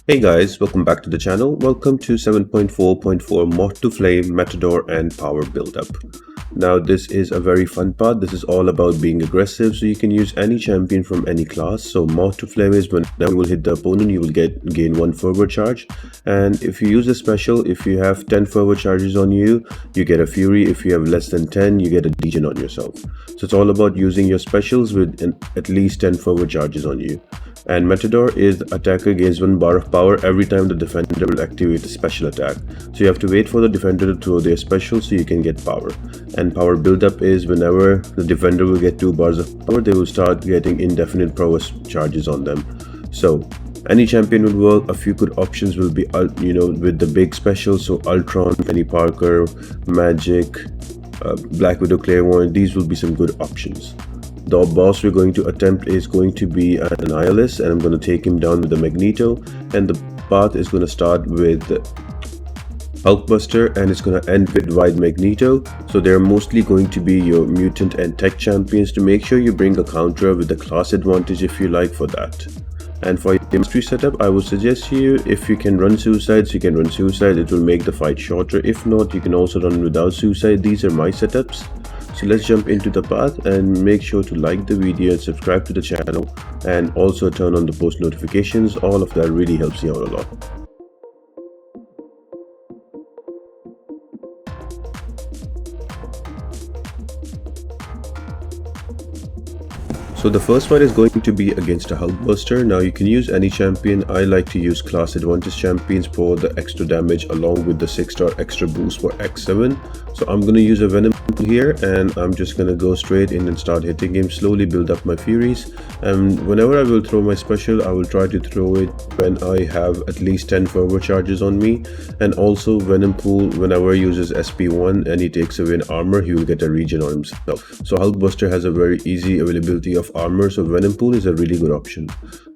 Hey guys, welcome back to the channel. Welcome to 7.4.4 Moth To Flame, Matador and Power Buildup. Now this is a very fun part. This is all about being aggressive, so you can use any champion from any class. So Moth To Flame is when you will hit the opponent, you will gain 1 forward charge. And if you use a special, if you have 10 forward charges on you, you get a Fury. If you have less than 10, you get a Degen on yourself. So it's all about using your specials with at least 10 forward charges on you. And Matador is the attacker gains 1 bar of power every time the defender will activate a special attack. So you have to wait for the defender to throw their special so you can get power. And power buildup is whenever the defender will get 2 bars of power, they will start getting indefinite prowess charges on them. So any champion will work. A few good options will be, with the big specials. So Ultron, Penny Parker, Magic, Black Widow, Clairvoyant. These will be some good options. The boss we're going to attempt is going to be an Annihilus, and I'm going to take him down with the Magneto, and the path is going to start with Hulkbuster and it's going to end with Wide Magneto. So they're mostly going to be your mutant and tech champions, to make sure you bring a counter with the class advantage if you like for that. And for your mystery setup, I would suggest you, if you can run suicides, you can run suicide. It will make the fight shorter. If not, you can also run without suicide. These are my setups. So let's jump into the path, and make sure to like the video and subscribe to the channel, and also turn on the post notifications. All of that really helps me out a lot. So the first fight is going to be against a Hulkbuster. Now you can use any champion. I like to use class advantage champions for the extra damage along with the 6-star extra boost for X7. So I'm going to use a Venom here, and I'm just going to go straight in and start hitting him, slowly build up my Furies. And whenever I will throw my special, I will try to throw it when I have at least 10 forward charges on me. And also Venom Pool, whenever he uses SP1 and he takes away an armor, he will get a regen on himself. So Hulkbuster has a very easy availability of armor, so Venom Pool is a really good option.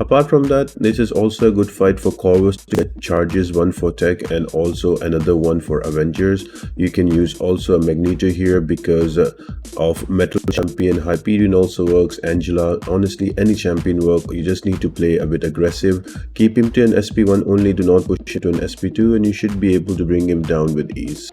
Apart from that, this is also a good fight for Corvus to get charges, 1 for tech and also another 1 for Avengers. You can use also a Magneto here because of Metal Champion. Hyperion also works, Angela, honestly any champion work. You just need to play a bit aggressive. Keep him to an SP1 only, do not push it to an SP2, and you should be able to bring him down with ease.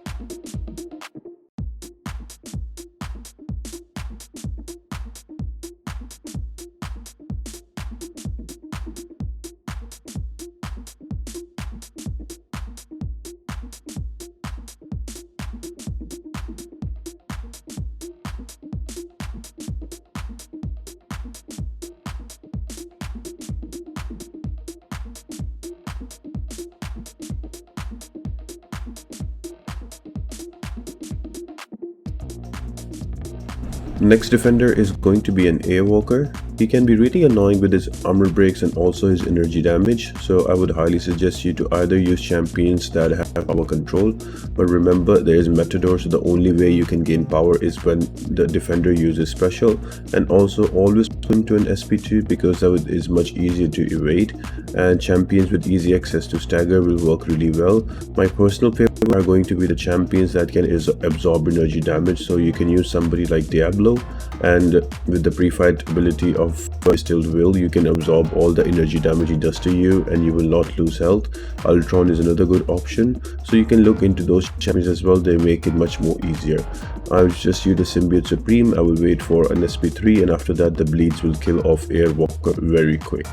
Next defender is going to be an Airwalker. He can be really annoying with his armor breaks and also his energy damage, so I would highly suggest you to either use champions that have power control, but remember there is Matador, so the only way you can gain power is when the defender uses special. And also always put him to an SP2 because that is much easier to evade, and champions with easy access to stagger will work really well. My personal favorite are going to be the champions that can absorb energy damage, so you can use somebody like Diablo, and with the pre-fight ability of Distilled Will, you can absorb all the energy damage he does to you and you will not lose health. Ultron is another good option, so you can look into those champions as well. They make it much more easier. I'll just use the Symbiote Supreme. I will wait for an SP3, and after that the bleeds will kill off Airwalker very quick.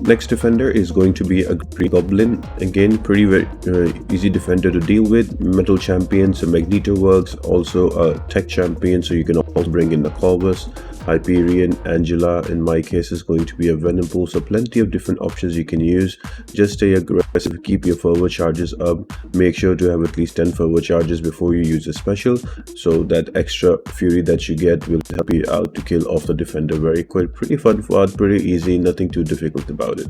Next defender is going to be a Green Goblin. Again, very easy defender to deal with. Metal champion, so Magneto works. Also a tech champion, so you can also bring in the Corvus. Hyperion, Angela in my case is going to be a Venom pool, so plenty of different options you can use. Just stay aggressive, keep your forward charges up, make sure to have at least 10 forward charges before you use a special, so that extra fury that you get will help you out to kill off the defender very quick. Pretty fun part, pretty easy, nothing too difficult about it.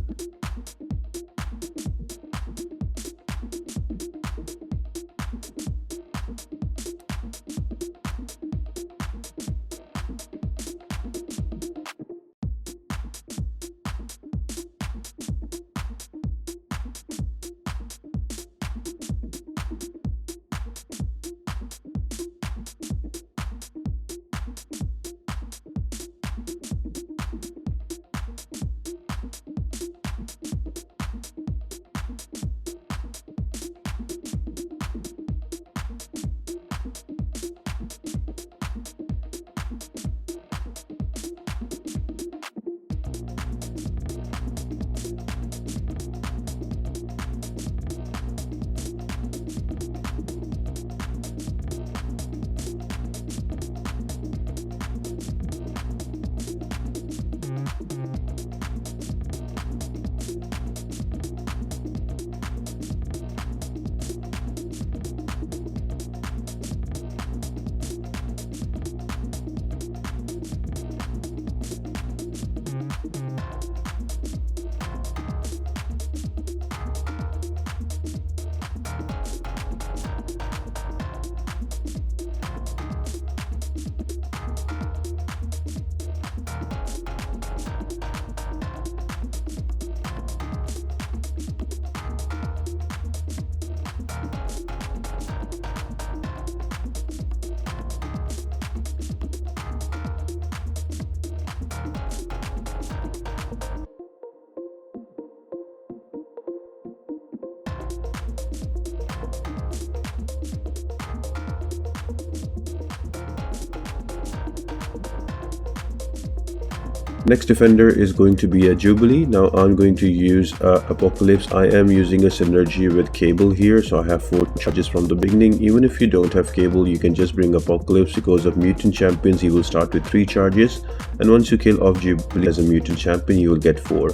Next defender is going to be a Jubilee. Now I'm going to use Apocalypse. I am using a synergy with Cable here, so I have 4 charges from the beginning. Even if you don't have Cable, you can just bring Apocalypse. Because of mutant champions, he will start with 3 charges, and once you kill off Jubilee as a mutant champion, you will get 4.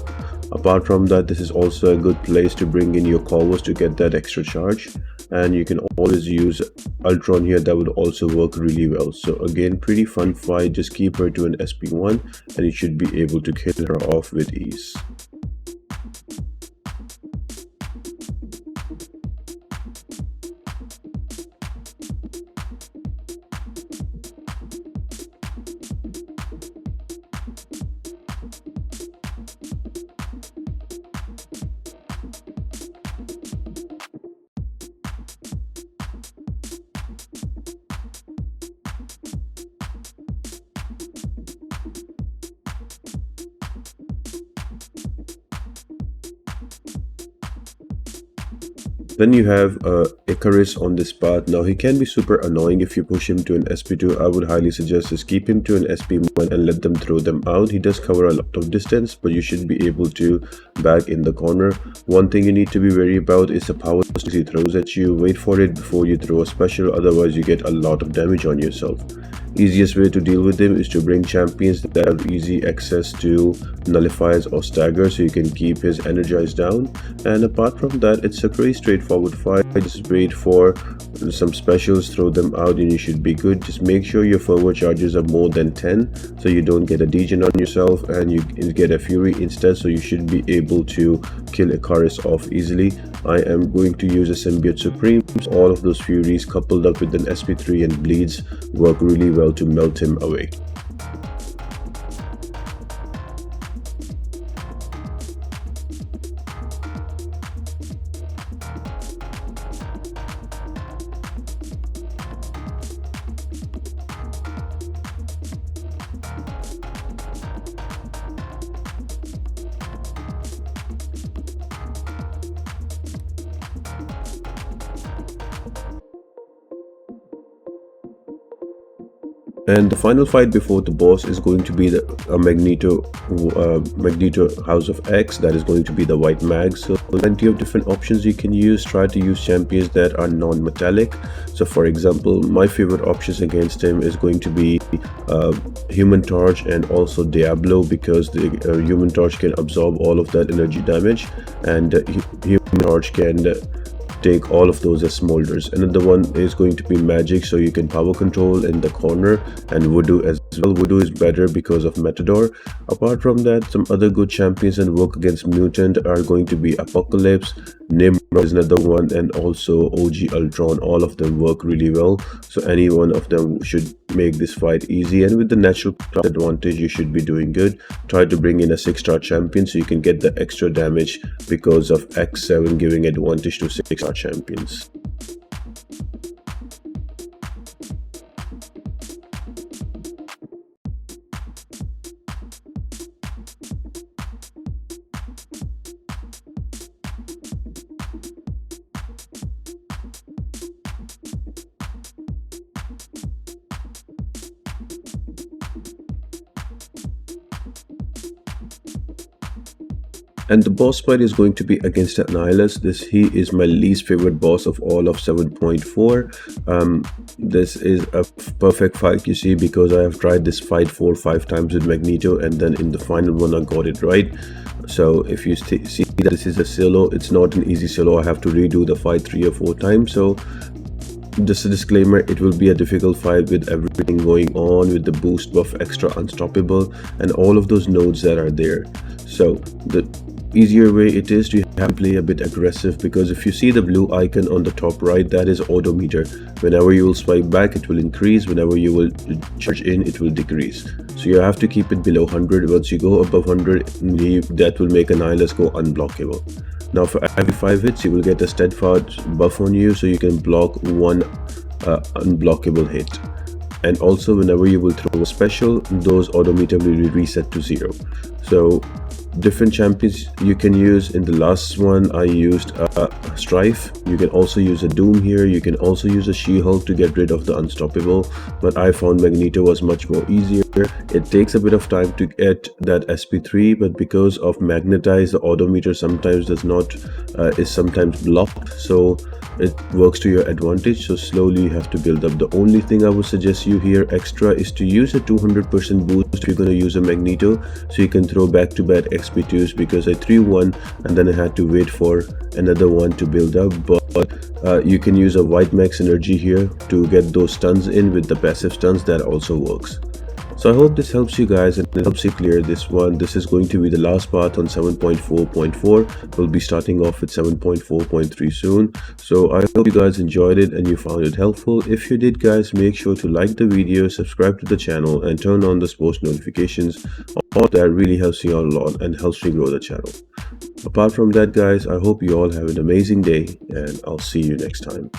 Apart from that, this is also a good place to bring in your Corvus to get that extra charge, and you can always use Ultron here. That would also work really well. So again, pretty fun fight. Just keep her to an SP1 and you should be able to kill her off with ease. Then you have Ikaris on this path. Now he can be super annoying if you push him to an SP2. I would highly suggest just keep him to an SP1 and let them throw them out. He does cover a lot of distance, but you should be able to back in the corner. One thing you need to be wary about is the power he throws at you. Wait for it before you throw a special, otherwise you get a lot of damage on yourself. Easiest way to deal with him is to bring champions that have easy access to nullifiers or stagger, so you can keep his energized down. And apart from that, it's a pretty straightforward fight. Just wait for some specials, throw them out, and you should be good. Just make sure your forward charges are more than 10, so you don't get a degen on yourself and you get a fury instead, so you should be able to kill Ikaris off easily. I am going to use a Symbiote Supreme. All of those furies coupled up with an SP3 and bleeds work really well to melt him away. And the final fight before the boss is going to be a Magneto House of X. That is going to be the white mag. So plenty of different options you can use. Try to use champions that are non-metallic. So for example, my favorite options against him is going to be Human Torch and also Diablo, because the Human Torch can absorb all of that energy damage, and Human Torch can take all of those as smolders. Another one is going to be magic, so you can power control in the corner, and voodoo as well. Voodoo is better because of Matador. Apart from that, some other good champions and work against mutant are going to be Apocalypse, Nimrod is another one, and also OG Ultron. All of them work really well, so any one of them should make this fight easy, and with the natural advantage you should be doing good. Try to bring in a 6-star champion so you can get the extra damage because of X7 giving advantage to 6-star champions. And the boss fight is going to be against Annihilus. He is my least favorite boss of all of 7.4. This is a perfect fight, you see, because I have tried this fight 4 or 5 times with Magneto, and then in the final one I got it right. So if you see that this is a solo, it's not an easy solo. I have to redo the fight 3 or 4 times. So just a disclaimer, it will be a difficult fight with everything going on, with the boost buff, extra unstoppable, and all of those nodes that are there. So the easier way it is to have to play a bit aggressive, because if you see the blue icon on the top right, that is odometer. Whenever you will swipe back, it will increase. Whenever you will charge in, it will decrease. So you have to keep it below 100. Once you go above 100, that will make Annihilus go unblockable. Now for every 5 hits you will get a steadfast buff on you, so you can block 1 unblockable hit. And also whenever you will throw a special, those odometer will be reset to 0. So different champions you can use. In the last one I used Strife. You can also use a Doom here. You can also use a She-Hulk to get rid of the unstoppable, but I found Magneto was much more easier. It takes a bit of time to get that SP3, but because of Magnetize, the odometer sometimes does not is sometimes blocked, so it works to your advantage. So slowly you have to build up. The only thing I would suggest you here extra is to use a 200% boost if you're going to use a Magneto, so you can throw back-to-back XP2s, because I threw one and then I had to wait for another one to build up. But you can use a white max energy here to get those stuns in with the passive stuns. That also works. So I hope this helps you guys and it helps you clear this one. This is going to be the last part on 7.4.4. We'll be starting off with 7.4.3 soon. So I hope you guys enjoyed it and you found it helpful. If you did, guys, make sure to like the video, subscribe to the channel, and turn on the post notifications. All that really helps me out a lot and helps me grow the channel. Apart from that, guys, I hope you all have an amazing day, and I'll see you next time.